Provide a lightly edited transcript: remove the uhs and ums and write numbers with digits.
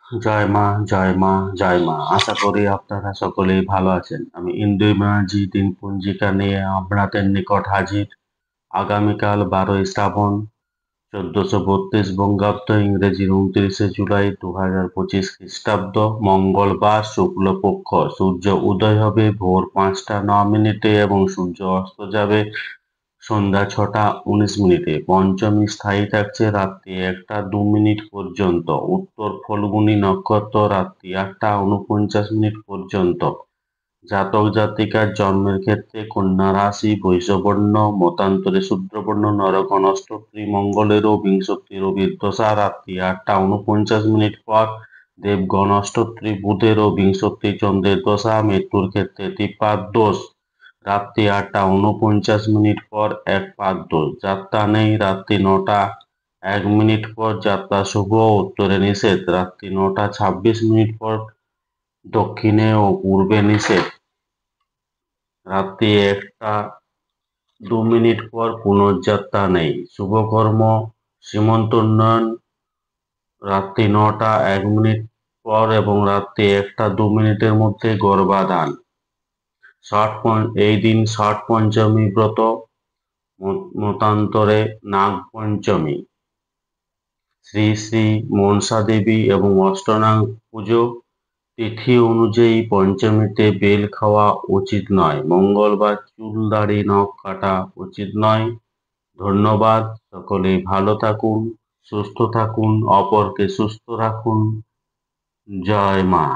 জয় মা, জয় মা, জয় মা। আশা করি আপনারা সকলেই ভালো আছেন। আমি ইন্দু ইংরাজি দিন পঞ্জিকা নিয়ে আপনাদের নিকট হাজির। আগামীকাল 12ই শ্রাবণ 1432 বঙ্গাব্দ, ইংরেজির 29শে জুলাই 2025 খ্রিস্টাব্দ, মঙ্গলবার, শুক্লপক্ষ। সূর্য উদয় হবে ভোর 5টা 9 মিনিটে এবং সূর্য অস্ত যাবে সন্ধ্যা 6টা 19 মিনিটে। পঞ্চমী স্থায়ী থাকছে রাত্রি 1টা 2 মিনিট পর্যন্ত। উত্তর ফল্গুনী নক্ষত্র রাত্রি 8টা 49 মিনিট পর্যন্ত। জাতক জাতিকার জন্মের ক্ষেত্রে কন্যা রাশি, বৈশ্যবর্ণ, মতান্তরে শূদ্রবর্ণ, নরকনষ্টত্রী মঙ্গলেরও বিংশতি রবির দশা রাত্রি 8টা 49 মিনিট পর, দেবগণ অষ্টত্রী বুধেরও বিংশতি চন্দ্রের দশা। মৃত্যুর ক্ষেত্রে ত্রিপাদ দোষ রাত্রি 8টা 49 মিনিট পর, একপাদ দোষ। যাত্রা নেই রাত্রি 9টা 1 মিনিট পর, যাত্রা শুভ। উত্তরে নিষেধ রাত্রি 9টা 26 মিনিট পর, দক্ষিণে ও পূর্বে নিষেধ রাত্রি 1টা 2 মিনিট পর। পুনর্যাত্রা নেই। শুভকর্ম সীমন্তোন্নয়ন রাত্রি 9টা 1 মিনিট পর এবং রাত্রি 1টা 2 মিনিটের মধ্যে গর্ভাধান। এই দিন ষট পঞ্চমী ব্রত, মতান্তরে নাগ পঞ্চমী, শ্রী শ্রী মনসা দেবী এবং অষ্টনাগ পুজো। তিথি অনুযায়ী পঞ্চমীতে বেল খাওয়া উচিত নয়। মঙ্গলবার চুল দাড়ি নখ কাটা উচিত নয়। ধন্যবাদ। সকলেই ভালো থাকুন, সুস্থ থাকুন, অপরকে সুস্থ রাখুন। জয় মা।